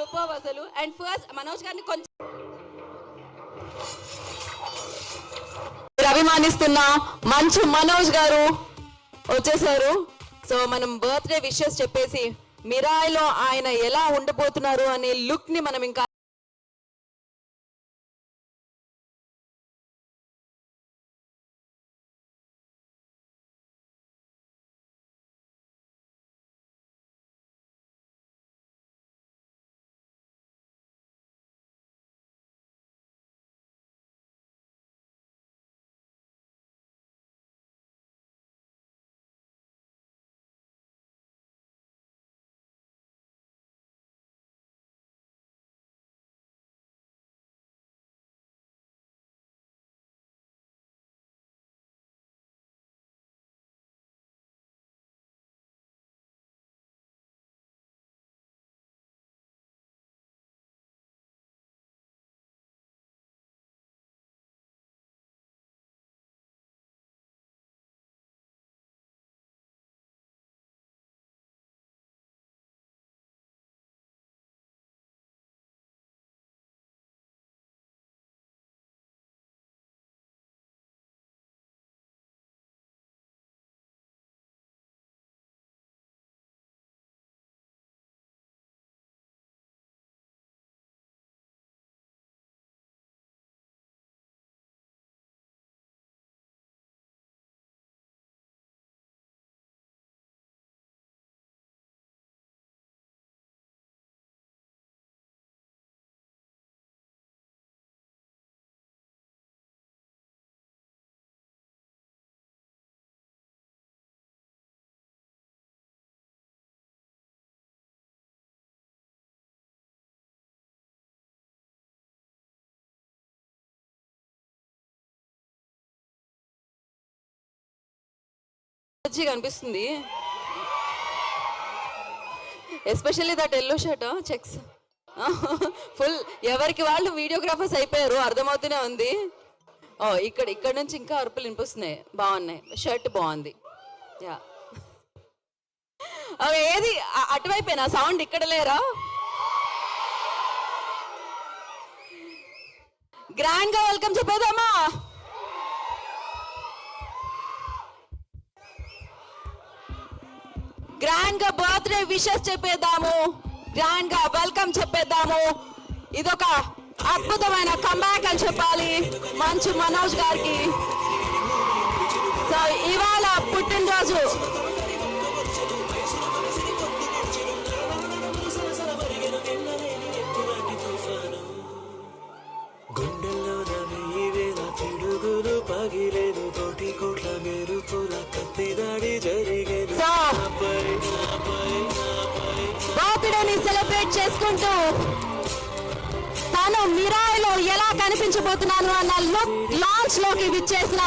Super అసలు. And first Manoj గారిని కొంచెం అభిమానిస్తున్న మంచు మనోజ్ గారు వచ్చేసారు. సో మనం బర్త్డే విషెస్ చెప్పేసి మిరాయిలో ఆయన ఎలా ఉండబోతున్నారు అనే లుక్ ని మనం ఇంకా కనిపిస్తుంది. Especially that yellow shirt checks full ఎవరికి వాళ్ళు వీడియోగ్రాఫర్స్ అయిపోయారు, అర్థమవుతూనే ఉంది. ఓ ఇక్కడ నుంచి ఇంకా అరుపులు వినిపిస్తున్నాయి, బాగున్నాయి. షర్ట్ బాగుంది. యా ఏది అటువైపోయినా సౌండ్ ఇక్కడ లేరా? గ్రాండ్ గా వెల్కమ్ చెప్పేదామా? గ్రాండ్ గా బర్త్డే విషెస్ చెప్పేద్దాము, గ్రాండ్ గా వెల్కమ్ చెప్పేద్దాము. ఇదొక అద్భుతమైన కంబ్యాక్ అని చెప్పాలి మంచు మనోజ్ గారికి. సో ఇవాళ పుట్టినరోజు బర్త్డేని సెలబ్రేట్ చేసుకుంటూ తాను మిరాయిలో ఎలా కనిపించబోతున్నాను అన్న లుక్ లాంచ్ లోకి విచ్చేసిన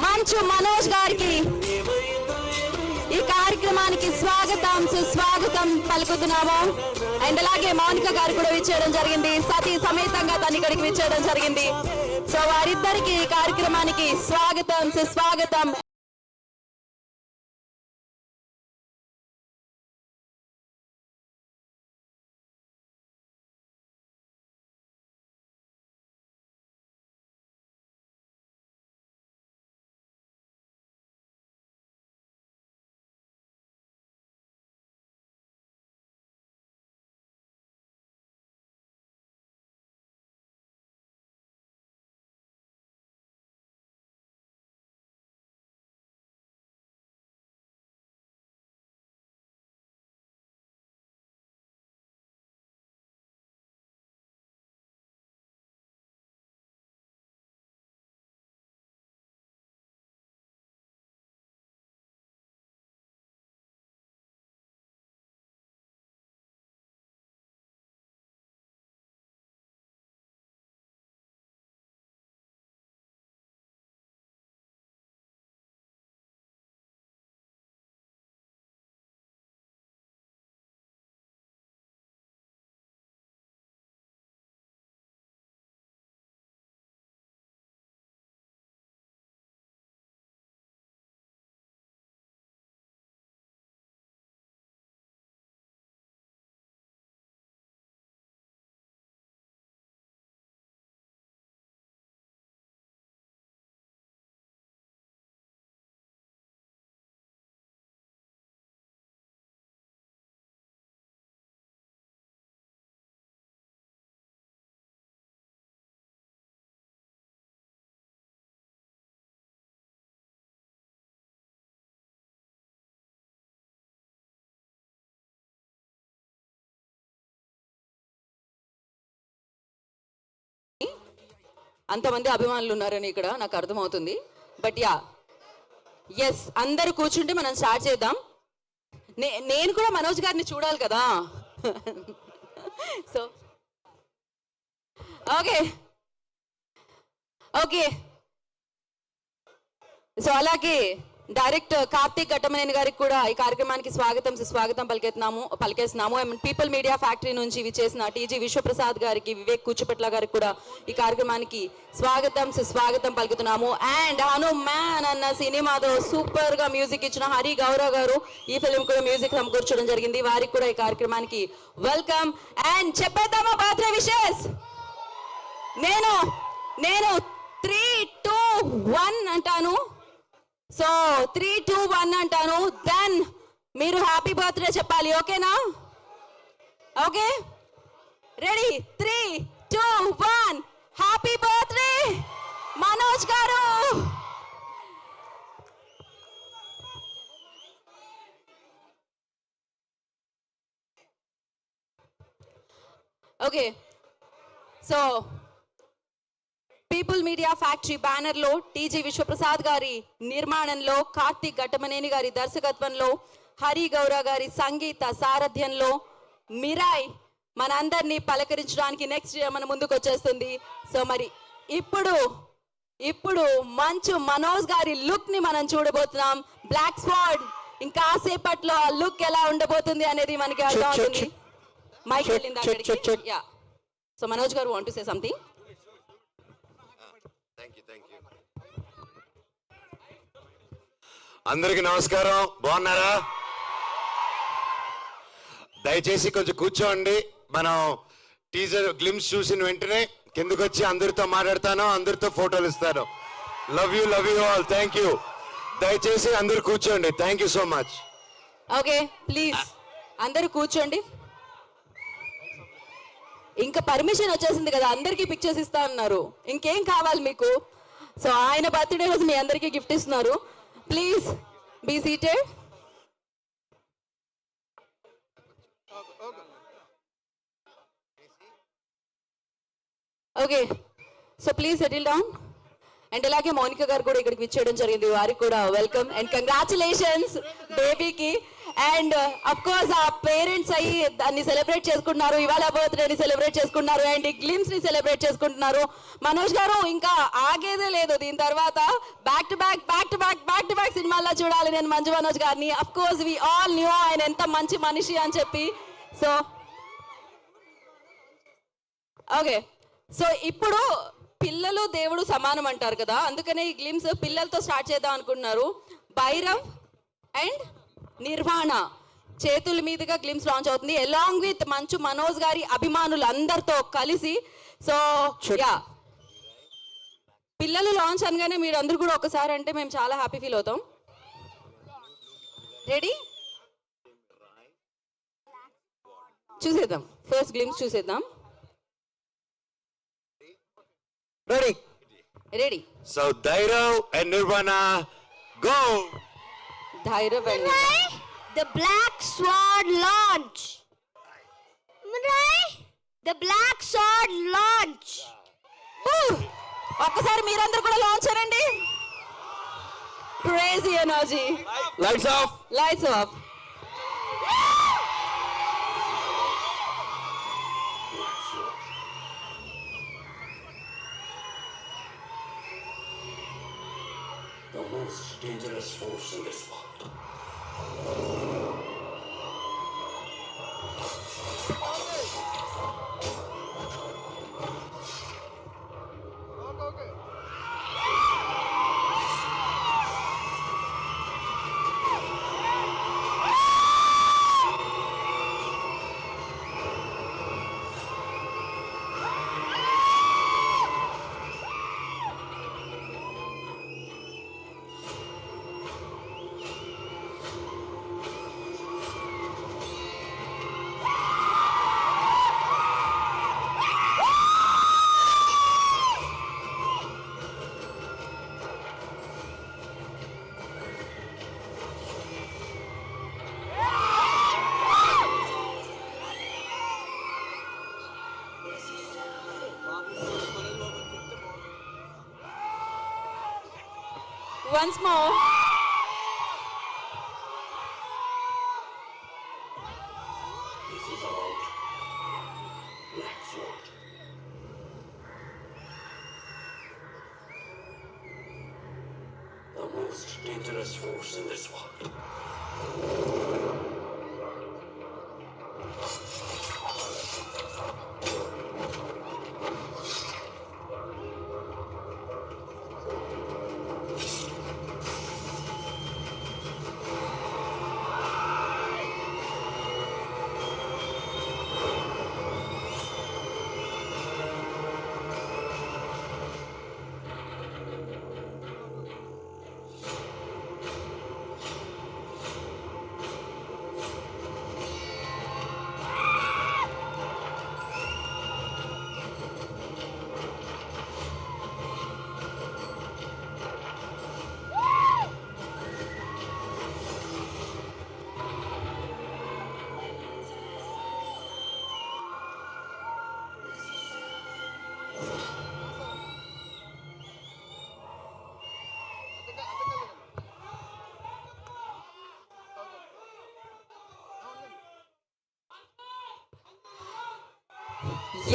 మంచు మనోజ్ గారికి ఈ కార్యక్రమానికి స్వాగతం సుస్వాగతం పలుకుతున్నాము. అండ్ అలాగే మౌనిక గారు కూడా విచ్చేయడం జరిగింది, సతీ సమేతంగా తన ఇక్కడికి విచ్చేయడం జరిగింది. సో వారిద్దరికి ఈ కార్యక్రమానికి స్వాగతం సుస్వాగతం. అంతమంది అభిమానులు ఉన్నారని ఇక్కడ నాకు అర్థమవుతుంది. బట్ యా, ఎస్, అందరూ కూర్చుంటే మనం స్టార్ట్ చేద్దాం. నేను కూడా మనోజ్ గారిని చూడాలి కదా. సో ఓకే ఓకే, సో అలాగే డైరెక్టర్ కార్తిక్ ఘట్టమనేని గారికి కూడా ఈ కార్యక్రమానికి స్వాగతం పలికేస్తున్నాము. పీపుల్ మీడియా ఫ్యాక్టరీ నుంచి విచ్చేసిన టీజీ విశ్వప్రసాద్ గారికి, వివేక్ కూచిపట్ల గారికి కూడా ఈ కార్యక్రమానికి స్వాగతం పలుకుతున్నాము. అండ్ హనుమాన్ అన్న సినిమాతో సూపర్ గా మ్యూజిక్ ఇచ్చిన హరి గౌరవ్ గారు ఈ ఫిల్మ్ కూడా మ్యూజిక్ సమకూర్చడం జరిగింది. వారికి కూడా ఈ కార్యక్రమానికి వెల్కమ్. అండ్ చెప్పేద్దామా బర్త్డే విషెస్? నేను 3, 2, 1 అంటాను. సో 3, 2, 1 అంటాను. దెన్ మీరు హ్యాపీ బర్త్డే చెప్పాలి. ఓకేనా? Okay, ready? 3, 2, 1. Happy birthday Manoj garu. Okay, so people media factory banner లో టీజీ విశ్వప్రసాద్ గారి నిర్మాణంలో, కార్తిక్ ఘట్టమనేని గారి దర్శకత్వంలో, హరి గౌరవ్ గారి సంగీత సారథ్యంలో మిరాయ్ మనందరినీ పలకరించడానికి నెక్స్ట్ ఇయర్ మన ముందుకు వచ్చేస్తుంది. సో మరి ఇప్పుడు మంచు మనోజ్ గారి లుక్ ని మనం చూడబోతున్నాం. బ్లాక్ స్వాడ్ ఇంకా సేపట్లో ఆ లుక్ ఎలా ఉండబోతుంది అనేది మనకి అర్థం అవుతుంది. మైక్ వెళ్ళింది అక్కడికి. యా, సో మనోజ్ గారు వాంట్ టు సే సంథింగ్. అందరికి నమస్కారం. బాగున్నారా? దయచేసి కొంచెం కూర్చోండి. మనం టీజర్ గ్లిమ్స్ చూసిన వెంటనే కిందకు వచ్చి అందరితో మాట్లాడతాను, అందరితో ఫోటోలు ఇస్తాను. Love you all. Thank you. దయచేసి అందరు కూర్చోండి. Thank you so much. Okay, please అందరూ కూర్చోండి. ఇంకా పర్మిషన్ వచ్చేసింది కదా, అందరికీ పిక్చర్స్ ఇస్తా ఉన్నారు. ఇంకేం కావాలి మీకు? సో ఆయన బర్త్డే రోజు మీ అందరికీ గిఫ్ట్ ఇస్తున్నారు. Please be seated. Okay, so please settle down. And అలాగే మౌనిక గారు కూడా ఇక్కడికి విచ్చేయడం జరిగింది. వారికి కూడా వెల్కమ్ అండ్ కంగ్రాచులేషన్స్ బేబీకి. అండ్ అఫ్ కోర్స్ ఆ పేరెంట్స్ అయ్యి దాన్ని సెలబ్రేట్ చేసుకుంటున్నారు. ఇవాళ బర్త్డేని సెలబ్రేట్ చేసుకుంటున్నారు అండ్ ఈ గ్లిమ్స్ ని సెలబ్రేట్ చేసుకుంటున్నారు. మనోజ్ గారు ఇంకా ఆగేదే లేదు. దీని తర్వాత బ్యాక్ టు బ్యాక్ సినిమాల్లో చూడాలి నేను మంచు మనోజ్ గారిని. Of course we all knew ఆయన ఎంత మంచి మనిషి అని చెప్పి. సో ఓకే, సో ఇప్పుడు పిల్లలు దేవుడు సమానం అంటారు కదా, అందుకనే ఈ గ్లిమ్స్ పిల్లలతో స్టార్ట్ చేద్దాం అనుకుంటున్నారు. భైరవ్ అండ్ నిర్వాణ చేతుల మీదుగా గ్లిమ్స్ లాంచ్ అవుతుంది అలాంగ్ విత్ మంచు మనోజ్ గారి అభిమానులు అందరితో కలిసి. సో యా, పిల్లలు లాంచ్ అనగానే మీరు అందరూ కూడా ఒకసారి అంటే మేము చాలా హ్యాపీ ఫీల్ అవుతాం. రెడీ? చూసేద్దాం, ఫస్ట్ గ్లిమ్స్ చూసేద్దాం. Ready? So Dhairav and Nirvana go. Dhairav and The Black Sword launch. MIRAI, the Black Sword launch. ఒక్కసారి మీరందరూ కూడా లాంచ్ అనండి. Crazy energy. Lights off. The most dangerous force in this world. Once more. This is about Black Sword. The most dangerous force in this world.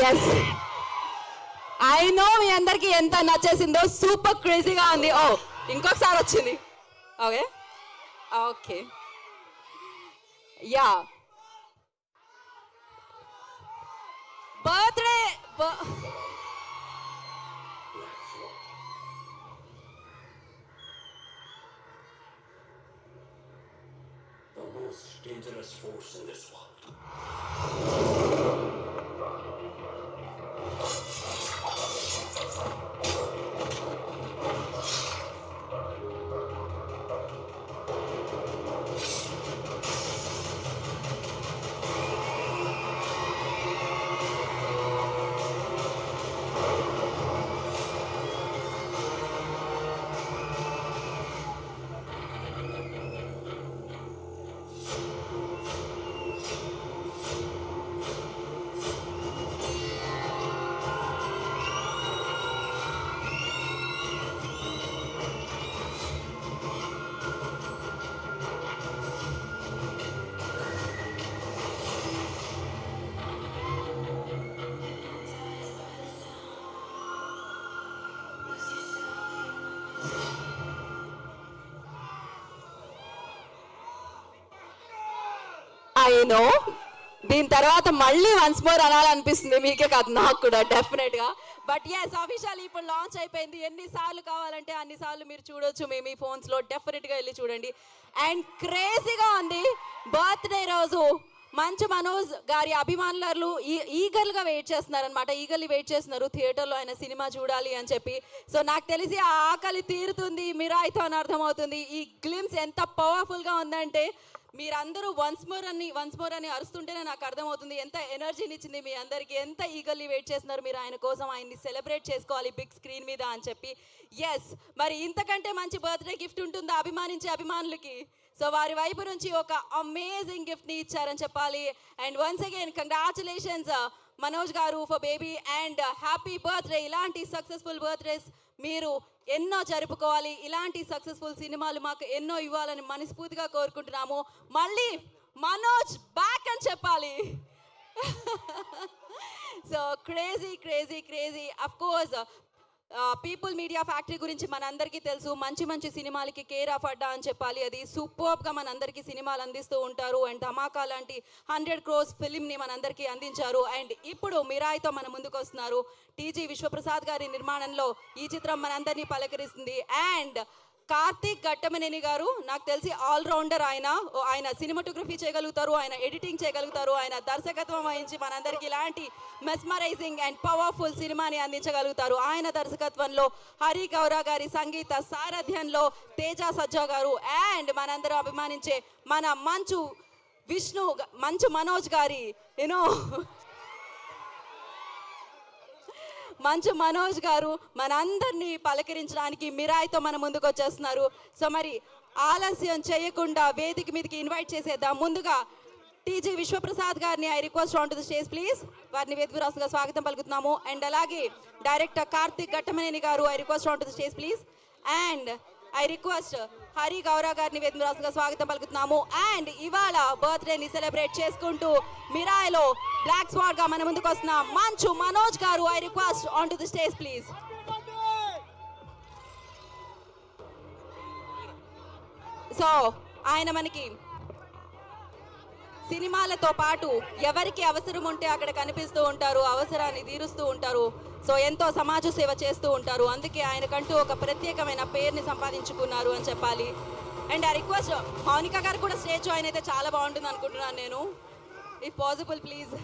Yes, I know మీ అందరికి ఎంత నచ్చేసిందో. Super క్రేజీగా ఉంది. ఓ, ఇంకొకసారి వచ్చింది. Okay okay ya, birthday The most dangerous force in this world. I know, దీని తర్వాత మళ్ళీ వన్స్ మోర్ అనాలనిపిస్తుంది. మీకే కాదు, నాకు కూడా డెఫినెట్గా. బట్ ఎస్, అఫీషియల్ ఇప్పుడు లాంచ్ అయిపోయింది. ఎన్నిసార్లు కావాలంటే అన్నిసార్లు మీరు చూడొచ్చు మీ ఫోన్స్లో. డెఫినెట్గా వెళ్ళి చూడండి. అండ్ క్రేజీగా ఉంది. బర్త్డే రోజు మంచు మనోజ్ గారి అభిమానులు ఈగర్గా వెయిట్ చేస్తున్నారనమాట. ఈగర్లీ వెయిట్ చేస్తున్నారు థియేటర్లో ఆయన సినిమా చూడాలి అని చెప్పి. సో నాకు తెలిసి ఆ ఆకలి తీరుతుంది మిరాయితో అని అర్థమవుతుంది. ఈ గ్లిమ్స్ ఎంత పవర్ఫుల్గా ఉందంటే మీరందరూ వన్స్ మోర్ అని అరుస్తుంటేనే నాకు అర్థమవుతుంది ఎంత ఎనర్జీని ఇచ్చింది మీ అందరికీ. ఎంత ఈగర్లీ వెయిట్ చేస్తున్నారు మీరు ఆయన కోసం. ఆయన్ని సెలబ్రేట్ చేసుకోవాలి బిగ్ స్క్రీన్ మీద అని చెప్పి. ఎస్, మరి ఇంతకంటే మంచి బర్త్డే గిఫ్ట్ ఉంటుందా అభిమానించే అభిమానులకి? సో వారి వైపు నుంచి ఒక అమేజింగ్ గిఫ్ట్ని ఇచ్చారని చెప్పాలి. And once again congratulations Manoj garu for baby and happy birthday. ఇలాంటి సక్సెస్ఫుల్ బర్త్డేస్ మీరు ఎన్నో జరుపుకోవాలి. ఇలాంటి సక్సెస్ఫుల్ సినిమాలు మాకు ఎన్నో ఇవ్వాలని మనస్ఫూర్తిగా కోరుకుంటున్నాము. మళ్ళీ మనోజ్ బ్యాక్ అని చెప్పాలి. So crazy crazy crazy. Of course people media factory గురించి మనందరికీ తెలుసు. మంచి సినిమాలకి కేర్ ఆఫ్ అడ్డా అని చెప్పాలి. అది సూపర్గా మనందరికీ సినిమాలు అందిస్తూ ఉంటారు. అండ్ ధమాకా లాంటి 100 crores ఫిలింని మనందరికీ అందించారు. అండ్ ఇప్పుడు మిరాయితో మన ముందుకు వస్తున్నారు. టీజీ విశ్వప్రసాద్ గారి నిర్మాణంలో ఈ చిత్రం మనందరినీ పలకరిస్తుంది. అండ్ కార్తీక్ ఘట్టమనేని గారు నాకు తెలిసి ఆల్రౌండర్. ఆయన సినిమాటోగ్రఫీ చేయగలుగుతారు, ఆయన ఎడిటింగ్ చేయగలుగుతారు, ఆయన దర్శకత్వం వహించి మనందరికీ ఇలాంటి మెస్మరైజింగ్ అండ్ పవర్ఫుల్ సినిమాని అందించగలుగుతారు. ఆయన దర్శకత్వంలో హరి గౌరా గారి సంగీత సారథ్యంలో తేజ సజ్జా గారు అండ్ మనందరం అభిమానించే మన మంచు మనోజ్ గారి మంచు మనోజ్ గారు మనందరినీ పలకరించడానికి మిరాయితో మన ముందుకు వచ్చేస్తున్నారు. సో మరి ఆలస్యం చేయకుండా వేదిక మీదకి ఇన్వైట్ చేసేద్దాం. ముందుగా టీజీ విశ్వప్రసాద్ గారిని I request on to the stage please. వారిని వేదిక రాసుగా స్వాగతం పలుకుతున్నాము. అండ్ అలాగే డైరెక్టర్ కార్తిక్ ఘట్టమనేని గారు I request on to the stage please. And I request Hari Gaurav గారిని వేదిక రాసుగా స్వాగతం పలుకుతున్నాము. అండ్ ఇవాళ బర్త్డేని సెలబ్రేట్ చేసుకుంటూ మిరాయిలో బ్లాక్ స్వాడ్ గా మన ముందుకు వస్తున్న మంచు మనోజ్ గారు, I request on to the stage please. So ఆయన మనకి సినిమాలతో పాటు ఎవరికి అవసరం ఉంటే అక్కడ కనిపిస్తూ ఉంటారు, అవసరాన్ని తీరుస్తూ ఉంటారు. సో ఎంతో సమాజ సేవ చేస్తూ ఉంటారు. అందుకే ఆయనకంటూ ఒక ప్రత్యేకమైన పేరుని సంపాదించుకున్నారు అని చెప్పాలి. అండ్ ఆ రిక్వెస్ట్ మౌనిక గారు కూడా స్టేజ్ జాయిన్ అయితే చాలా బాగుంటుంది అనుకుంటున్నాను నేను. If possible please.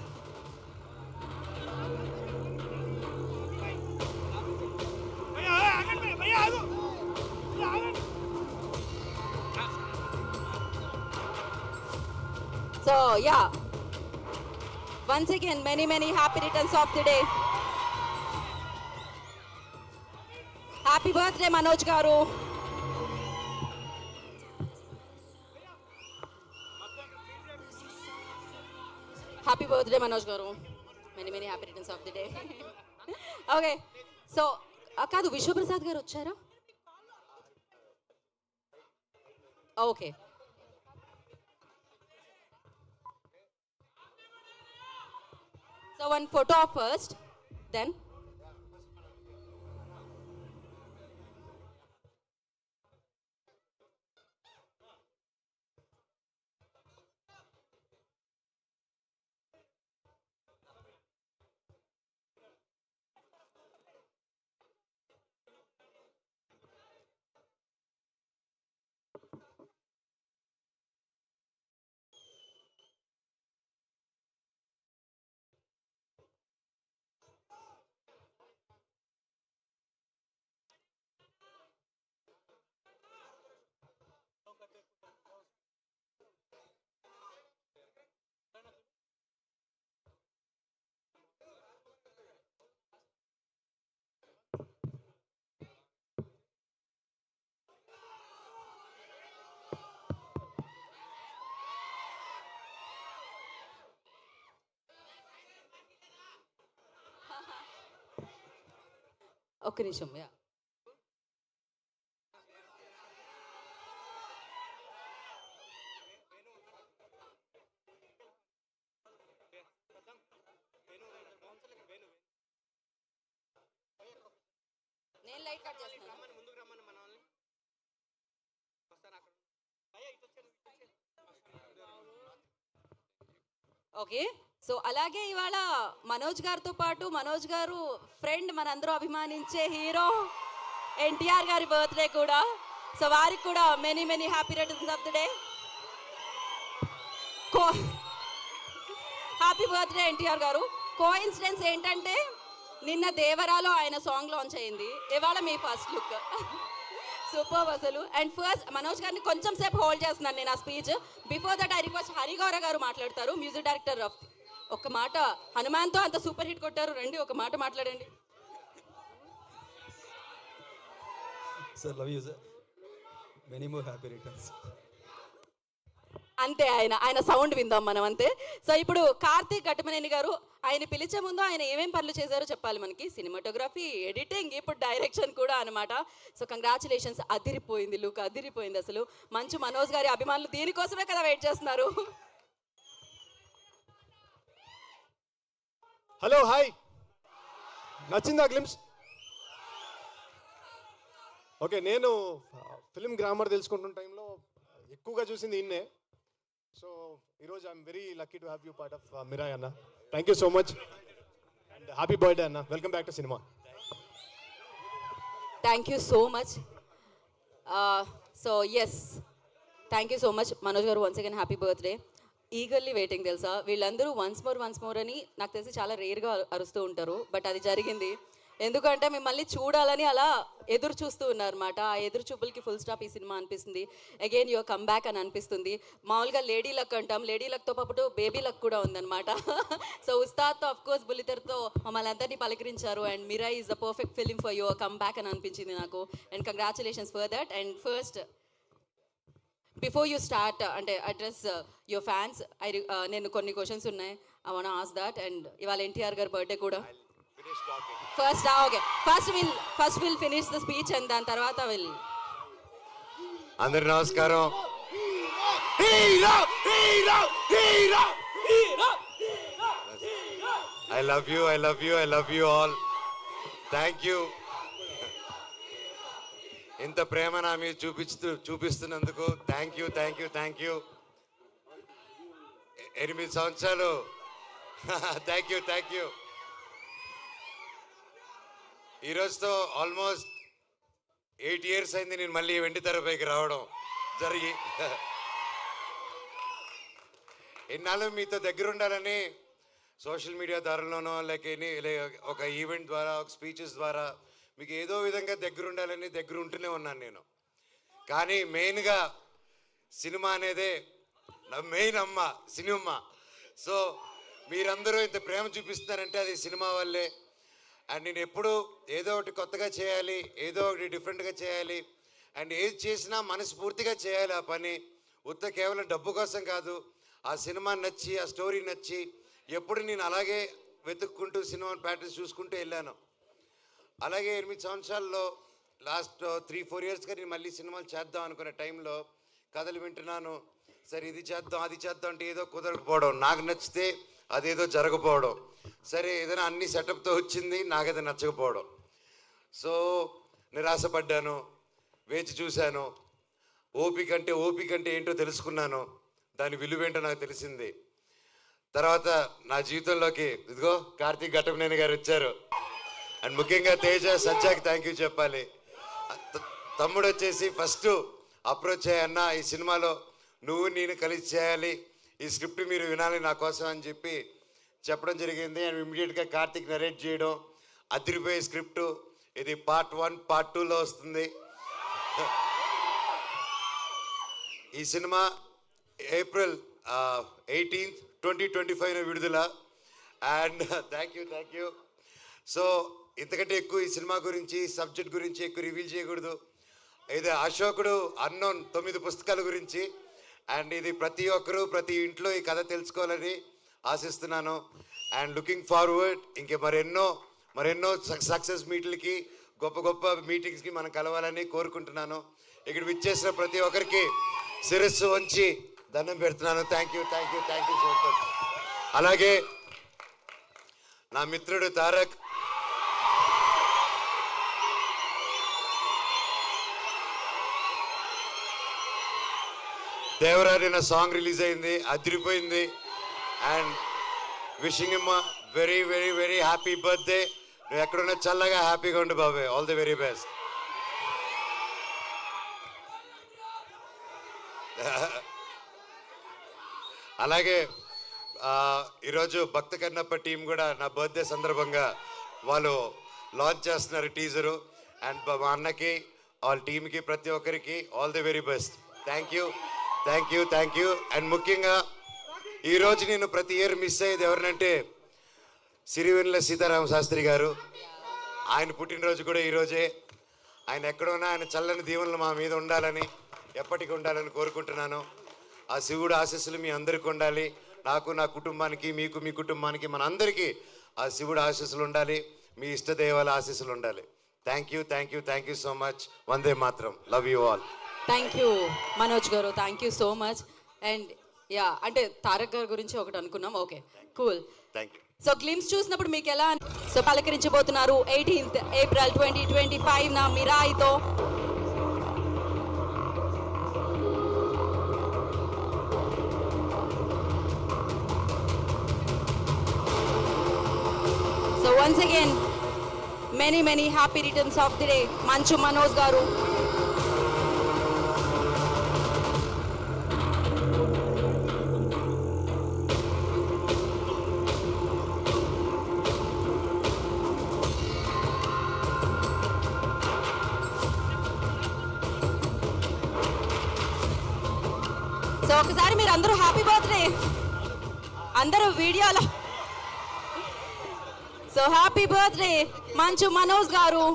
So yeah, once again many happy returns of the day. Happy birthday Manoj garu. Happy birthday Manoj garu. Many happy returns of the day. Okay, so కాదు విశ్వప్రసాద్ గారు వచ్చారా? Okay, so one photo first, then ఒక్క నిమిషం. Yeah, నేను light cut చేస్తాను. Okay, so అలాగే ఇవాళ మనోజ్ గారితో పాటు మనోజ్ గారు ఫ్రెండ్, మనందరూ అభిమానించే హీరో ఎన్టీఆర్ గారి బర్త్డే కూడా. సో వారికి కూడా many happy returns of the day. Happy birthday NTR గారు. కోఇన్సిడెన్స్ ఏంటంటే నిన్న దేవరాలో ఆయన సాంగ్ లాంచ్ అయింది, ఇవాళ మీ ఫస్ట్ లుక్. సూపర్ అసలు. అండ్ ఫస్ట్ మనోజ్ గారిని కొంచెం సేపు హోల్డ్ చేస్తున్నాను నేను ఆ speech. Before that I request Hari Gaurav గారు మాట్లాడతారు, మ్యూజిక్ డైరెక్టర్ ఆఫ్. ఒక మాట, హనుమాన్తో అంత సూపర్ హిట్ కొట్టారు, రండి ఒక మాట మాట్లాడండి. Sir, love you, sir. Many more happy returns. అంతే, ఆయన సౌండ్ విందాం మనం అంతే. సో ఇప్పుడు కార్తీక్ ఘటమనేని గారు, ఆయన పిలిచే ముందు ఆయన ఏమేం పనులు చేశారో చెప్పాలి మనకి. సినిమాటోగ్రఫీ, ఎడిటింగ్, ఇప్పుడు డైరెక్షన్ కూడా అనమాట. సో కంగ్రాచులేషన్స్, అదిరిపోయింది లుక్, అదిరిపోయింది అసలు. మంచు మనోజ్ గారి అభిమానులు దీనికోసమే కదా వెయిట్ చేస్తున్నారు. హలో, హాయ్, నచ్చిందా గ్లిమ్స్? ఓకే, నేను ఫిలిం గ్రామర్ తెలుసుకుంటున్న టైంలో ఎక్కువగా చూసింది ఇన్నే. సో ఈరోజు I'm very lucky to have you part of Mirai అన్న. Thank you so much and happy birthday అన్న. Welcome back to cinema. Thank you so much. So yes, thank you so much Manoj garu. Once again happy birthday. Eagerly waiting తెలుసా, వీళ్ళందరూ once more అని నాకు తెలిసి చాలా రేర్గా అరుస్తూ ఉంటారు, బట్ అది జరిగింది. ఎందుకంటే మిమ్మల్ని చూడాలని అలా ఎదురు చూస్తూ ఉన్నారన్నమాట. ఆ ఎదురు చూపులకి ఫుల్ స్టాప్ ఈ సినిమా అనిపిస్తుంది. అగైన్ యువర్ కమ్ బ్యాక్ అని అనిపిస్తుంది. మామూలుగా లేడీ లక్ అంటాం, లేడీ లక్తో పాటు బేబీ లక్ కూడా ఉందన్నమాట. సో ఉస్తాద్తో ఆఫ్ కోర్స్ బుల్లితెరతో మమ్మల్ని అందరినీ పలకరించారు. And Mirai is the perfect film for your come back అని అనిపించింది నాకు. And congratulations for that. And first before you start అంటే అడ్రస్ యువర్ ఫ్యాన్స్, నేను కొన్ని క్వశ్చన్స్ ఉన్నాయి, I want to ask that. And ఇవాళ ఎన్టీఆర్ గారి బర్త్డే కూడా. First will finish the speech and దాని తర్వాత అందరి నమస్కారం. Hero hero hero I love you, I love you, I love you all. Thank you. ఇంత ప్రేమ నా మీద చూపిస్తున్నందుకు thank you, thank you, thank you. 8 సంవత్సరాలు థ్యాంక్ యూ, థ్యాంక్ యూ. ఈరోజుతో ఆల్మోస్ట్ 8 years అయింది నేను మళ్ళీ వెండి తెరపైకి రావడం జరిగి. ఎన్నాళ్ళు మీతో దగ్గర ఉండాలని సోషల్ మీడియా ద్వారాలోనో ఒక ఈవెంట్ ద్వారా, ఒక స్పీచెస్ ద్వారా మీకు ఏదో విధంగా దగ్గర ఉండాలని దగ్గర ఉంటూనే ఉన్నాను నేను. కానీ మెయిన్గా సినిమా అనేదే నా మెయిన్ అమ్మ, సినిమా. సో మీరందరూ ఇంత ప్రేమ చూపిస్తున్నారంటే అది సినిమా వల్లే. అండ్ నేను ఎప్పుడు ఏదో ఒకటి కొత్తగా చేయాలి, ఏదో ఒకటి డిఫరెంట్గా చేయాలి. అండ్ ఏది చేసినా మనస్ఫూర్తిగా చేయాలి ఆ పని. కేవలం డబ్బు కోసం కాదు. ఆ సినిమా నచ్చి, ఆ స్టోరీ నచ్చి ఎప్పుడు నేను అలాగే వెతుక్కుంటూ సినిమా ప్యాటర్న్స్ చూసుకుంటూ వెళ్ళాను. అలాగే 8 సంవత్సరాల్లో లాస్ట్ 3-4 yearsగా నేను మళ్ళీ సినిమాలు చేద్దాం అనుకునే టైంలో కథలు వింటున్నాను. సరే ఇది చేద్దాం, అది చేద్దాం అంటే ఏదో కుదరకపోవడం, నాకు నచ్చితే అదేదో జరగకపోవడం. సరే ఏదైనా అన్ని సెటప్తో వచ్చింది, నాకైతే నచ్చకపోవడం. సో నిరాశపడ్డాను, వేచి చూశాను. ఓపిక అంటే ఏంటో తెలుసుకున్నాను. దాని విలువేంటో నాకు తెలిసింది. తర్వాత నా జీవితంలోకి ఇదిగో కార్తీక్ ఘట్టమనేని గారు వచ్చారు. అండ్ ముఖ్యంగా తేజ సజ్జాకి థ్యాంక్ యూ చెప్పాలి. తమ్ముడు వచ్చేసి ఫస్ట్ అప్రోచ్ అయ్యన్న, ఈ సినిమాలో నువ్వు నేను కలిసి చేయాలి, ఈ స్క్రిప్ట్ మీరు వినాలి నా కోసం అని చెప్పి చెప్పడం జరిగింది. అండ్ ఇమ్మీడియట్గా కార్తీక్ నరేట్ చేయడం, అదిరిపోయే స్క్రిప్టు. ఇది Part 1, Part 2లో వస్తుంది. ఈ సినిమా April 18th, 2025 విడుదల. And thank you. సో ఇంతకంటే ఎక్కువ ఈ సినిమా గురించి, సబ్జెక్ట్ గురించి ఎక్కువ రివీల్ చేయకూడదు. ఇది అశోకుడు అన్నోన్ 9 పుస్తకాల గురించి. అండ్ ఇది ప్రతి ఒక్కరూ ప్రతి ఇంట్లో ఈ కథ తెలుసుకోవాలని ఆశిస్తున్నాను. అండ్ లుకింగ్ ఫార్వర్డ్ ఇంకే మరెన్నో సక్సెస్ మీట్లకి, గొప్ప గొప్ప మీటింగ్స్కి మనం కలవాలని కోరుకుంటున్నాను. ఇక్కడ విచ్చేసిన ప్రతి ఒక్కరికి శిరస్సు వంచి దండం పెడుతున్నాను. Thank you so much. అలాగే నా మిత్రుడు తారక్, దేవరారి నా సాంగ్ రిలీజ్ అయింది, అదిరిపోయింది. And wishing him very very very happy birthday. నువ్వు ఎక్కడున్నా చల్లగా హ్యాపీగా ఉండు బాబాయ్. All the very best. అలాగే ఈరోజు భక్త కన్నప్ప టీం కూడా నా బర్త్డే సందర్భంగా వాళ్ళు లాంచ్ చేస్తున్నారు టీజరు. అండ్ మా అన్నకి, వాళ్ళ టీంకి, ప్రతి ఒక్కరికి all the very best. Thank you. And ముఖ్యంగా ఈరోజు నేను ప్రతి ఇయర్ మిస్ అయ్యేది ఎవరినంటే సిరివెన్నెల సీతారామ శాస్త్రి గారు. ఆయన పుట్టినరోజు కూడా ఈరోజే. ఆయన ఎక్కడున్నా ఆయన చల్లని దీవెనలు మా మీద ఉండాలని, ఎప్పటికీ ఉండాలని కోరుకుంటున్నాను. ఆ శివుడు ఆశీస్సులు మీ అందరికీ ఉండాలి. నాకు, నా కుటుంబానికి, మీకు, మీ కుటుంబానికి, మన అందరికీ ఆ శివుడు ఆశీస్సులు ఉండాలి. మీ ఇష్టదేవాల ఆశీస్సులు ఉండాలి. Thank you so much. వందే మాత్రం. Love you all. Thank you Manoj గారు, thank you so much. And yeah, అంటే తారక్ గారి గురించి ఒకటి అనుకున్నాం. Okay, cool. Thank you. So glimpse చూసినప్పుడు మీకు ఎలా సో పలకరించబోతున్నారు 18th April 2025 నా మిరాయితో. So once again many happy returns of the day Manchu Manoj గారు. సో ఒకసారి మీరు అందరూ హ్యాపీ బర్త్డే అందరూ వీడియోలో. సో హ్యాపీ బర్త్డే మంచు మనోజ్ గారు.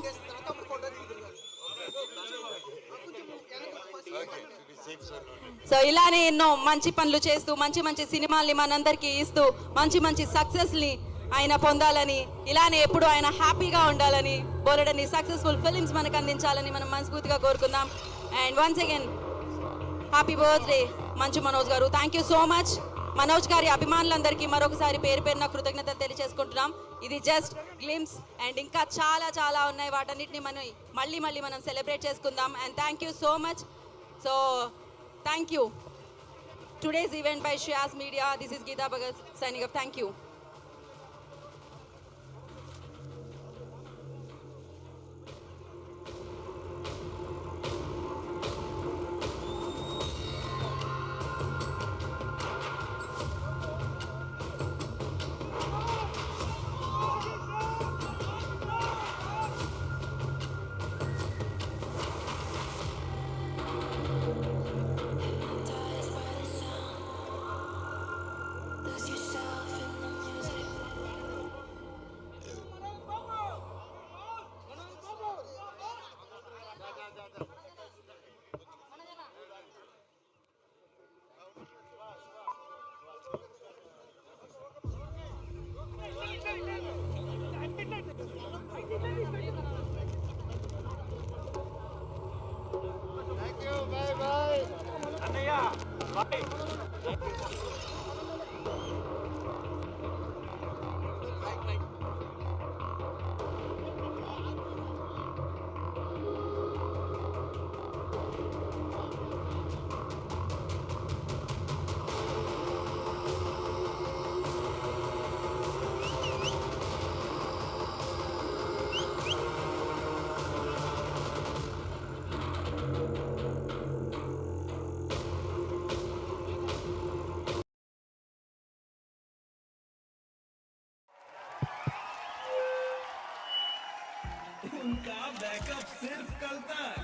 సో ఇలానే ఎన్నో మంచి పనులు చేస్తూ మంచి సినిమాల్ని మనందరికీ ఇస్తూ మంచి సక్సెస్ని ఆయన పొందాలని, ఇలానే ఎప్పుడు ఆయన హ్యాపీగా ఉండాలని, బోలెడని సక్సెస్ఫుల్ ఫిలిమ్స్ మనకు అందించాలని మనం మనస్ఫూర్తిగా కోరుకుందాం. And once again happy birthday మంచు మనోజ్ గారు. Thank you so much. Manoj గారి అభిమానులందరికీ మరొకసారి పేరు పేరున కృతజ్ఞతలు తెలియజేసుకుంటున్నాం. ఇది జస్ట్ గ్లిమ్స్ అండ్ ఇంకా చాలా చాలా ఉన్నాయి. వాటన్నిటిని మళ్ళీ మనం సెలబ్రేట్ చేసుకుందాం. And thank you so much. So thank you. Today's event by Shreyas media. This is Geeta Bhagat signing off. Thank you. उनका बैकअप सिर्फ कल तक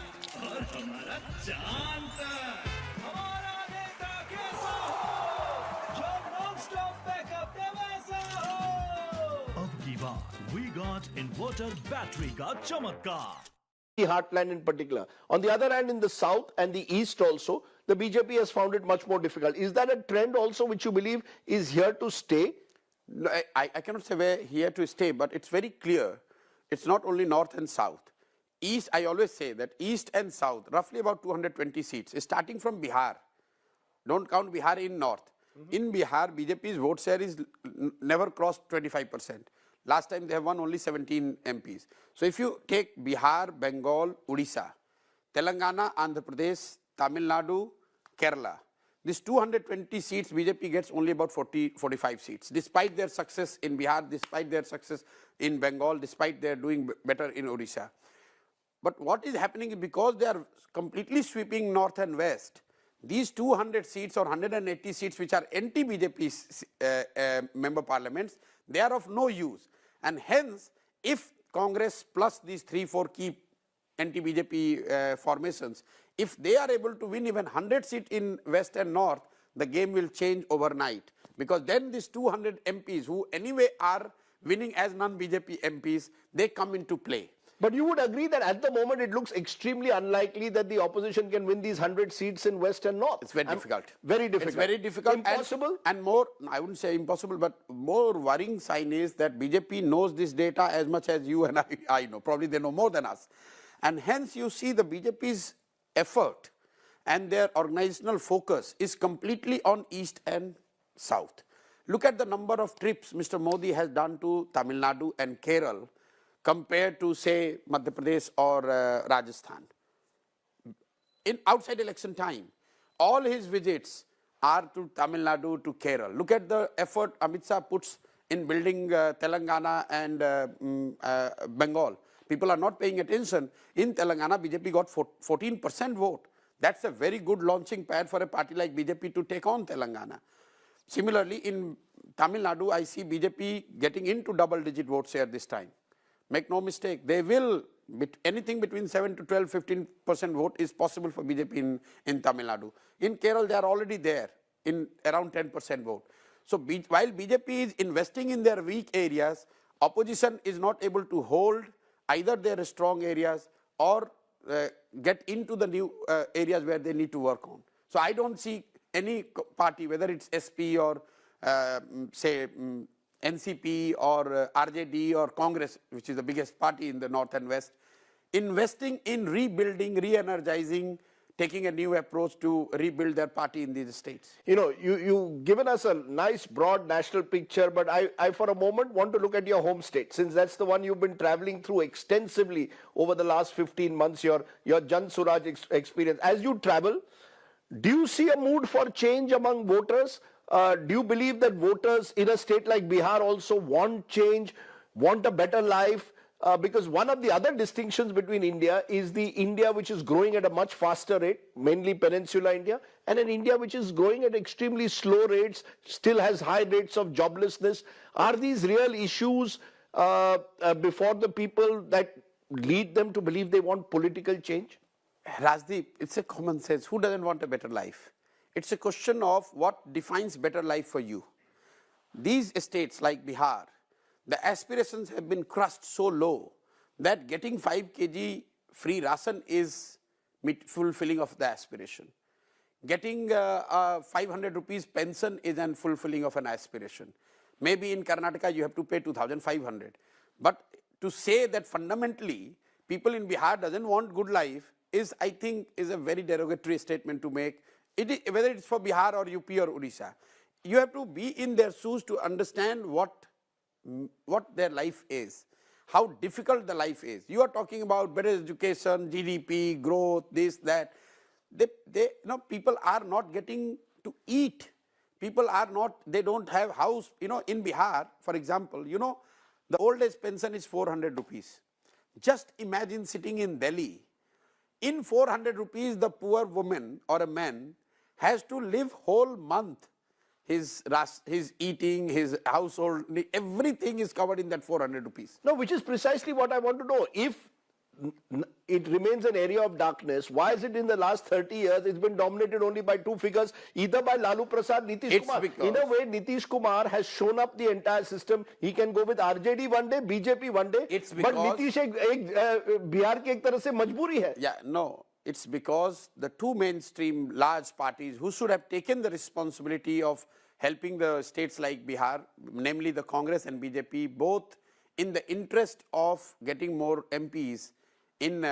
और हमारा चांद तक। हमारा नेता कैसा हो जो नॉन स्टॉप बैकअप दे वैसा हो। अब की बार वी गॉट इन्वर्टर बैटरी का चमत्कार। The heartland in particular. On the other hand, in the south and the east also, the BJP has found it much more difficult. Is that a trend also which you believe is here to stay? No, I cannot say we're here to stay, but it's very clear. It's not only north and south. East, I always say that east and south, roughly about 220 seats, is starting from Bihar. Don't count Bihar in north. In Bihar, BJP's vote share is never crossed 25%. Last time they have won only 17 MPs. So if you take Bihar, Bengal, Odisha, Telangana, Andhra Pradesh, Tamil Nadu, Kerala, these 220 seats, BJP gets only about 45 seats, despite their success in Bihar, despite their success in Bengal, despite their doing better in Odisha. But what is happening is because they are completely sweeping north and west, these 200 seats or 180 seats which are anti-BJP member parliaments, they are of no use. And hence, if Congress plus these 3-4 key anti-BJP formations, if they are able to win even 100 seats in west and north, the game will change overnight. Because then these 200 MPs who anyway are winning as non-BJP MPs, they come into play. But you would agree that at the moment it looks extremely unlikely that the opposition can win these 100 seats in west and north. It's very difficult. Very difficult. It's very difficult. Impossible? And more, I wouldn't say impossible, but more worrying sign is that BJP knows this data as much as you and I know. Probably they know more than us. And hence you see the BJP's effort and their organizational focus is completely on east and south. Look at the number of trips Mr. Modi has done to Tamil Nadu and Kerala compared to, say, Madhya Pradesh or Rajasthan. In outside election time, all his visits are to Tamil Nadu, to Kerala. Look at the effort Amit Shah puts in building Telangana and Bengal. People are not paying attention. In Telangana, BJP got 14% vote. That's a very good launching pad for a party like BJP to take on Telangana. Similarly, in Tamil Nadu, I see BJP getting into double-digit vote share this time. Make no mistake, they will, anything between 7 to 12, 15% vote is possible for BJP in Tamil Nadu. In Kerala, they are already there in around 10% vote. So while BJP is investing in their weak areas, opposition is not able to hold either their strong areas or get into the new areas where they need to work on. So I don't see any party, whether it's SP or say NCP or RJD or Congress, which is the biggest party in the north and west, investing in rebuilding, re-energizing, taking a new approach to rebuild their party in these states. You know, you've given us a nice broad national picture, but I for a moment want to look at your home state, since that's the one you've been traveling through extensively over the last 15 months, your Jan Suraj experience. As you travel, do you see a mood for change among voters? Do you believe that voters in a state like Bihar also want change, want a better life? Because one of the other distinctions between India is the India which is growing at a much faster rate, mainly Peninsula India, and an India which is growing at extremely slow rates, still has high rates of joblessness. Are these real issues before the people that lead them to believe they want political change? Rajdeep, it's a common sense. Who doesn't want a better life? It's a question of what defines better life for you. These states like Bihar, the aspirations have been crushed so low that getting 5 kg free ration is fulfilling of the aspiration. Getting 500 rupees pension is an fulfilling of an aspiration. Maybe in Karnataka you have to pay 2,500. But to say that fundamentally people in Bihar doesn't want good life is, I think, is a very derogatory statement to make. Whether it's for Bihar or UP or Odisha, you have to be in their shoes to understand what their life is, how difficult the life is. You are talking about better education, GDP, growth, this, that. People are not getting to eat. People are not, they don't have house. In Bihar, for example, the old age pension is 400 rupees. Just imagine sitting in Delhi. In 400 rupees, the poor woman or a man has to live whole month. His eating, his household, everything is covered in that 400 rupees. No, which is precisely what I want to know. If it remains an area of darkness, why is it in the last 30 years it's been dominated only by two figures, either by Lalu Prasad, Nitish Kumar? In a way, Nitish Kumar has shown up the entire system. He can go with RJD one day, BJP one day, but Nitish Bihar ki ek tarah se majburi hai. Yeah, no. It's because the two mainstream large parties who should have taken the responsibility of helping the states like Bihar, namely the Congress and BJP, both in the interest of getting more MPs in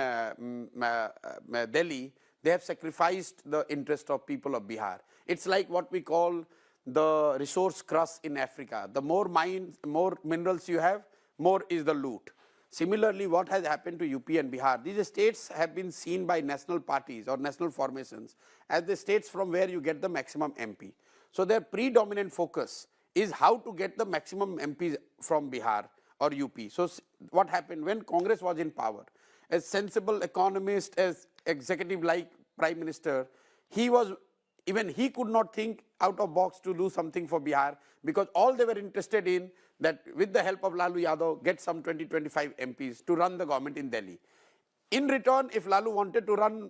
Delhi, they have sacrificed the interest of people of Bihar. It's like what we call the resource crush in Africa. The more mines, more minerals you have, more is the loot. Similarly, what has happened to UP and Bihar? These states have been seen by national parties or national formations as the states from where you get the maximum MP. So their predominant focus is how to get the maximum MPs from Bihar or UP. So what happened when Congress was in power? As sensible economist, as executive-like Prime Minister, he could not think out of box to do something for Bihar, because all they were interested in that with the help of Lalu Yadav, get some 20-25 MPs to run the government in Delhi. In return, if Lalu wanted to run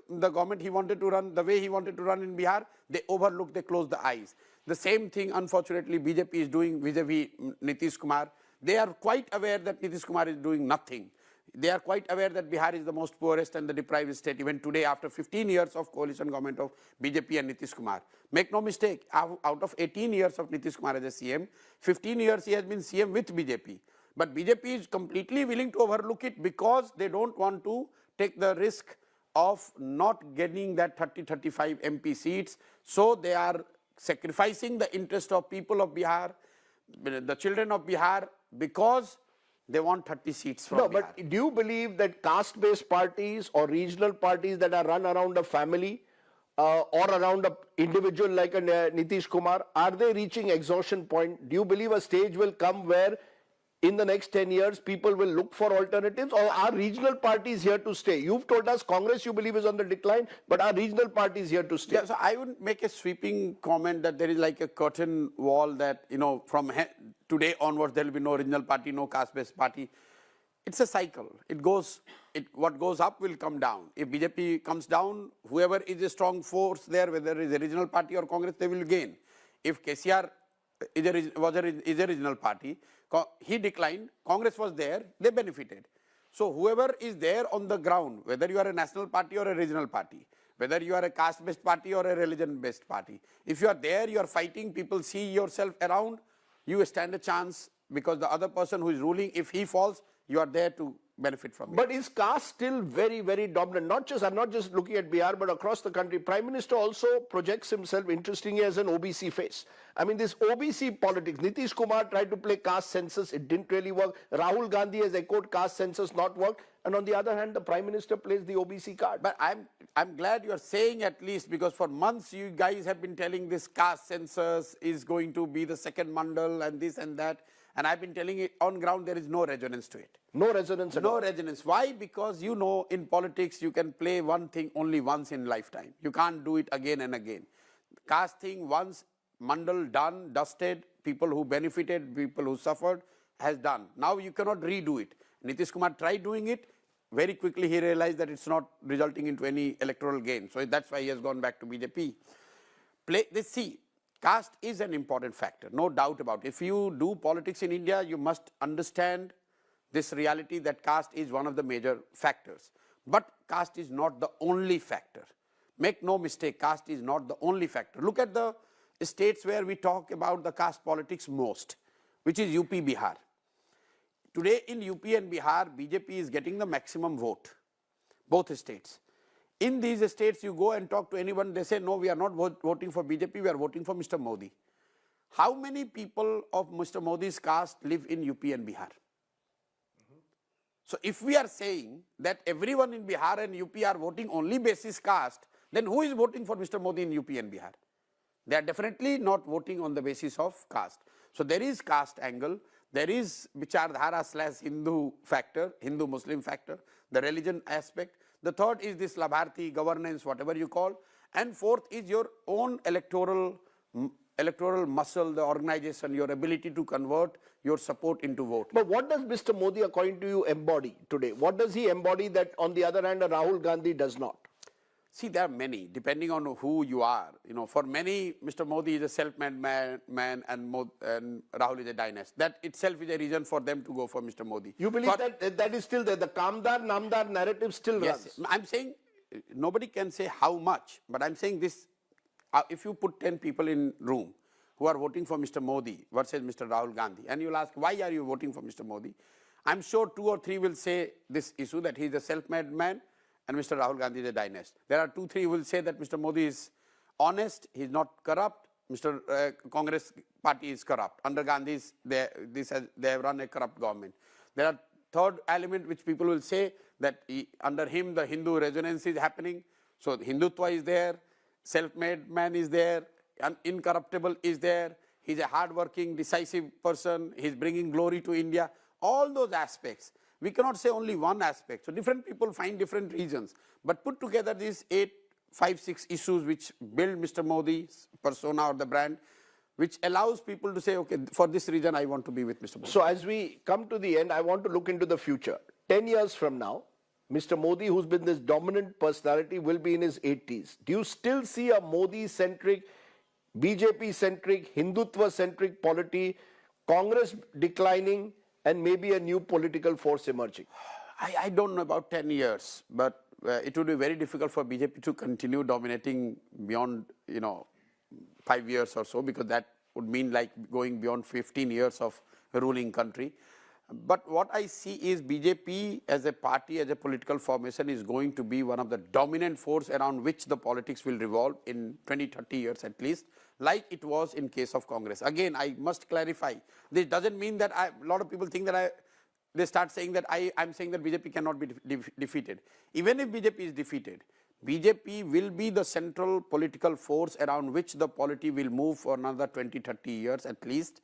the government, he wanted to run the way he wanted to run in Bihar, they overlooked, they closed the eyes. The same thing, unfortunately, BJP is doing vis-a-vis Nitish Kumar. They are quite aware that Nitish Kumar is doing nothing. They are quite aware that Bihar is the most poorest and the deprived state, even today after 15 years of coalition government of BJP and Nitish Kumar. Make no mistake, out of 18 years of Nitish Kumar as a CM, 15 years he has been CM with BJP. But BJP is completely willing to overlook it because they don't want to take the risk of not getting that 30-35 MP seats. So they are sacrificing the interest of people of Bihar, the children of Bihar, because they want 30 seats from Bihar. But do you believe that caste-based parties or regional parties that are run around a family or around an individual like a Nitish Kumar, are they reaching exhaustion point? Do you believe a stage will come where in the next 10 years people will look for alternatives, or are regional parties here to stay? You've told us Congress you believe is on the decline, but are regional parties here to stay? Yeah, so I would make a sweeping comment that there is like a curtain wall that, from today onwards there will be no regional party, no caste-based party. It's a cycle. What goes up will come down. If BJP comes down, whoever is a strong force there, whether it is a regional party or Congress, they will gain. If KCR is a regional party, he declined, Congress was there, they benefited. So whoever is there on the ground, whether you are a national party or a regional party, whether you are a caste-based party or a religion-based party, if you are there, you are fighting, people see yourself around, you stand a chance, because the other person who is ruling, if he falls, you are there to benefit from it. But is caste still very, very dominant? I'm not just looking at Bihar, but across the country. Prime Minister also projects himself interestingly as an OBC face. I mean, this OBC politics. Nitish Kumar tried to play caste census. It didn't really work. Rahul Gandhi has echoed caste census, not worked. And on the other hand, the Prime Minister plays the OBC card. But I'm glad you are saying at least, because for months you guys have been telling this caste census is going to be the second mandal and this and that. And I've been telling it on ground, there is no resonance to it. No resonance at all. No resonance. Why? Because you know, in politics, you can play one thing only once in lifetime. You can't do it again and again. Caste thing once, mandal done, dusted, people who benefited, people who suffered, has done. Now you cannot redo it. Nitish Kumar tried doing it. Very quickly he realized that it's not resulting into any electoral gain. So that's why he has gone back to BJP. See, caste is an important factor, no doubt about it. If you do politics in India, you must understand this reality that caste is one of the major factors. But caste is not the only factor. Make no mistake, caste is not the only factor. Look at the states where we talk about the caste politics most, which is UP, Bihar. Today in UP and Bihar, BJP is getting the maximum vote, both states. In these states, you go and talk to anyone, they say, no, we are not voting for BJP, we are voting for Mr. Modi. How many people of Mr. Modi's caste live in UP and Bihar? So if we are saying that everyone in Bihar and UP are voting only basis caste, then who is voting for Mr. Modi in UP and Bihar? They are definitely not voting on the basis of caste. So there is caste angle, there is Vichardhara / Hindu factor, Hindu-Muslim factor, the religion aspect. The third is this Labharti, governance, whatever you call. And fourth is your own electoral muscle, the organization, your ability to convert your support into vote. But what does Mr. Modi, according to you, embody today? What does he embody that, on the other hand, Rahul Gandhi does not? See, there are many, depending on who you are. You know, for many, Mr. Modi is a self-made man and Rahul is a dynast. That itself is a reason for them to go for Mr. Modi. You believe that is still there? The Kamdar, Namdar narrative still runs? Yes, I'm saying nobody can say how much, but I'm saying this, if you put 10 people in room who are voting for Mr. Modi versus Mr. Rahul Gandhi, and you'll ask, why are you voting for Mr. Modi? I'm sure 2 or 3 will say this issue, that he is a self-made man, and Mr. Rahul Gandhi is a dynast. There are 2, 3 who will say that Mr. Modi is honest, he is not corrupt, Mr. Congress party is corrupt. Under Gandhi's, they have run a corrupt government. There are third element which people will say that under him the Hindu resonance is happening. So Hindutva is there, self-made man is there, and incorruptible is there. He's a hard-working, decisive person. He's bringing glory to India. All those aspects. We cannot say only one aspect. So different people find different reasons. But put together these 8, 5, 6 issues which build Mr. Modi's persona or the brand, which allows people to say, okay, for this reason I want to be with Mr. Modi. So as we come to the end, I want to look into the future. 10 years from now, Mr. Modi, who's been this dominant personality, will be in his 80s. Do you still see a Modi-centric, BJP-centric, Hindutva-centric polity, Congress declining, and maybe a new political force emerging? I don't know about 10 years, but it would be very difficult for BJP to continue dominating beyond, 5 years or so, because that would mean like going beyond 15 years of ruling country. But what I see is BJP as a party, as a political formation, is going to be one of the dominant force around which the politics will revolve in 20, 30 years at least, like it was in case of Congress. Again, I must clarify, this doesn't mean that a lot of people think that they start saying that I'm saying that BJP cannot be defeated. Even if BJP is defeated, BJP will be the central political force around which the polity will move for another 20, 30 years at least.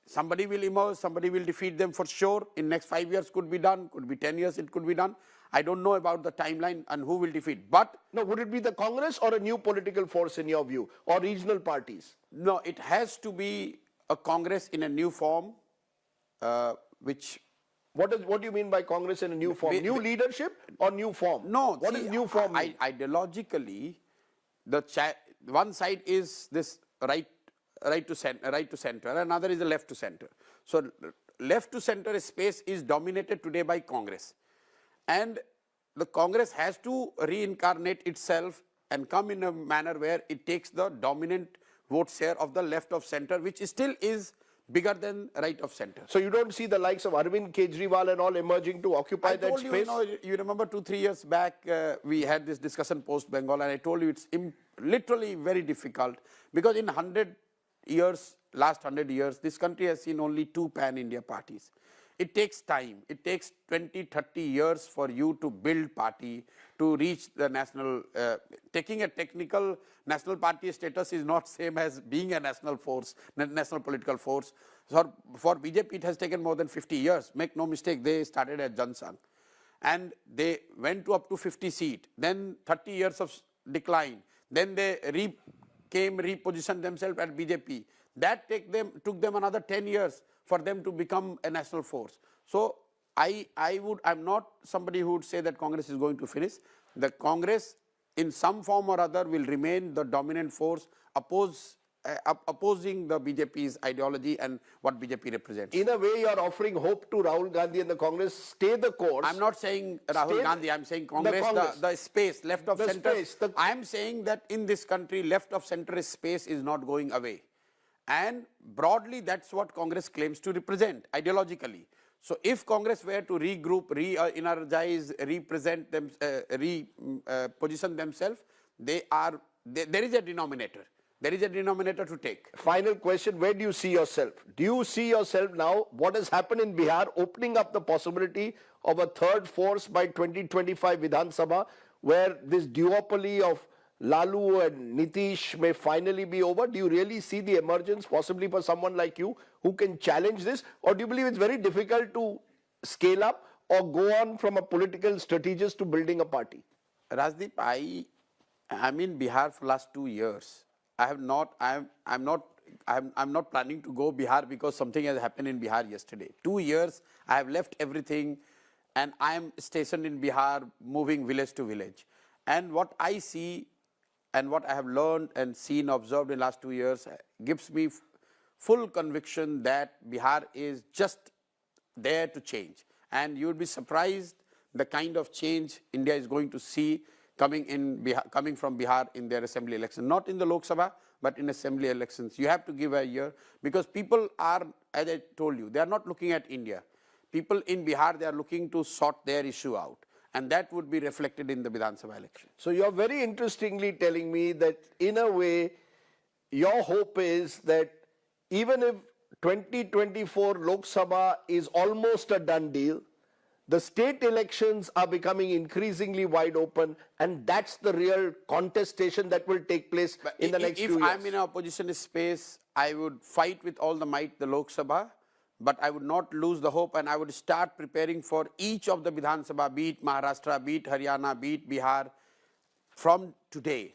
Somebody will emerge, somebody will defeat them for sure. In next 5 years could be done, could be 10 years it could be done. I don't know about the timeline and who will defeat. But no, would it be the Congress or a new political force in your view, or regional parties? No, it has to be a Congress in a new form, which... What do you mean by Congress in a new form? New leadership or new form? No. What does new form mean? Ideologically, one side is this right to center, another is the left to center. So left to center space is dominated today by Congress. And the Congress has to reincarnate itself and come in a manner where it takes the dominant vote share of the left of center, which still is bigger than right of center. So you don't see the likes of Arvind Kejriwal and all emerging to occupy I that told space? you remember 2-3 years back, we had this discussion post-Bengal, and I told you it's literally very difficult, because in 100 years, last 100 years, this country has seen only 2 pan-India parties. It takes time. It takes 20-30 years for you to build party, to reach the national, taking a technical national party status is not same as being a national force, national political force. So for BJP, it has taken more than 50 years. Make no mistake, they started as Jansangh, and they went to up to 50 seats, then 30 years of decline, then they repositioned themselves at BJP. That took them another 10 years for them to become a national force. So I'm not somebody who would say that Congress is going to finish. The Congress in some form or other will remain the dominant force, opposing the BJP's ideology and what BJP represents. In a way, you're offering hope to Rahul Gandhi and the Congress, stay the course. I'm not saying Rahul Gandhi, I'm saying Congress, the space, left of center. I'm saying that in this country, left of center space is not going away. And broadly, that's what Congress claims to represent ideologically. So if Congress were to regroup, re-energize, represent them, reposition themselves, there is a denominator. There is a denominator to take. Final question, where do you see yourself? Do you see yourself now, what has happened in Bihar, opening up the possibility of a third force by 2025 Vidhan Sabha, where this duopoly of Lalu and Nitish may finally be over? Do you really see the emergence possibly for someone like you who can challenge this? Or do you believe it's very difficult to scale up or go on from a political strategist to building a party? Rajdeep, I'm in Bihar for last 2 years. I'm not planning to go Bihar because something has happened in Bihar yesterday. 2 years, I have left everything and I am stationed in Bihar, moving village to village. And what I see and what I have learned and seen, observed in the last 2 years gives me full conviction that Bihar is just there to change. And you would be surprised the kind of change India is going to see coming from Bihar in their assembly election. Not in the Lok Sabha, but in assembly elections. You have to give a year, because people are, as I told you, they are not looking at India. People in Bihar, they are looking to sort their issue out. And that would be reflected in the Vidhan Sabha election. So you're very interestingly telling me that in a way, your hope is that even if 2024 Lok Sabha is almost a done deal, the state elections are becoming increasingly wide open, and that's the real contestation that will take place in the next few years. If I'm in an opposition space, I would fight with all the might the Lok Sabha, but I would not lose the hope, and I would start preparing for each of the Vidhan Sabha, be it Maharashtra, be it Haryana, be it Bihar, from today,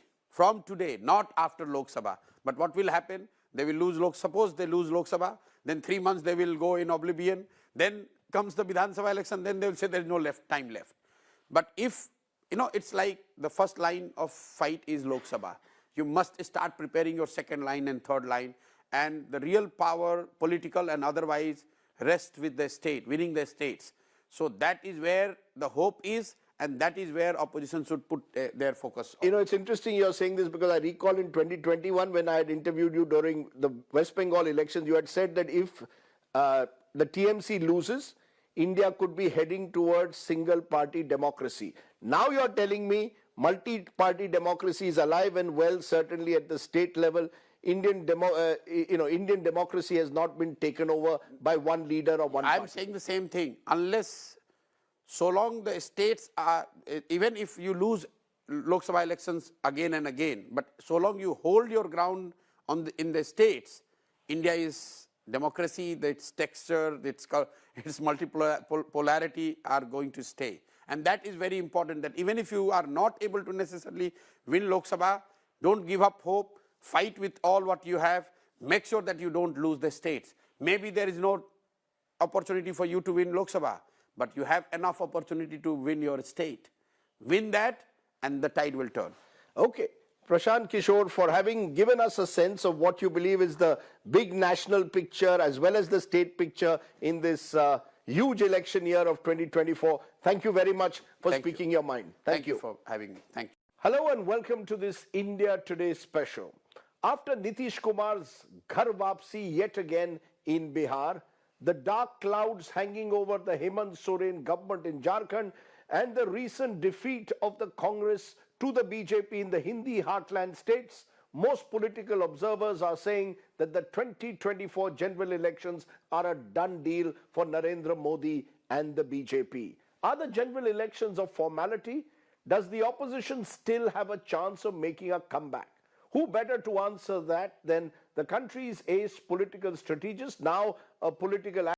not after Lok Sabha. But what will happen? They will lose suppose they lose Lok Sabha, then 3 months they will go in oblivion, then comes the Vidhan Sabha election, then they will say there is no time left. But if, it's like the first line of fight is Lok Sabha. You must start preparing your second line and third line, and the real power, political and otherwise, rests with the state, winning the states. So that is where the hope is, and that is where opposition should put their focus on. It's interesting you're saying this, because I recall in 2021 when I had interviewed you during the West Bengal elections, you had said that if the TMC loses, India could be heading towards single-party democracy. Now you're telling me multi-party democracy is alive and well, certainly at the state level. Indian democracy has not been taken over by one leader or one party. I'm saying the same thing. Unless, so long the states are, even if you lose Lok Sabha elections again and again, but so long you hold your ground in the states, India is democracy, its texture, its multipolarity are going to stay. And that is very important, that even if you are not able to necessarily win Lok Sabha, don't give up hope, fight with all what you have, make sure that you don't lose the states. Maybe there is no opportunity for you to win Lok Sabha, but you have enough opportunity to win your state. Win that and the tide will turn. Okay. Prashant Kishore, for having given us a sense of what you believe is the big national picture as well as the state picture in this huge election year of 2024. Thank you very much for speaking your mind. Thank you for having me. Thank you. Hello and welcome to this India Today special. After Nitish Kumar's Ghar Vapsi yet again, in Bihar, the dark clouds hanging over the Hemant Soren government in Jharkhand, and the recent defeat of the Congress to the BJP in the Hindi heartland states, most political observers are saying that the 2024 general elections are a done deal for Narendra Modi and the BJP. Are the general elections a formality? Does the opposition still have a chance of making a comeback? Who better to answer that than the country's ace political strategist, now a political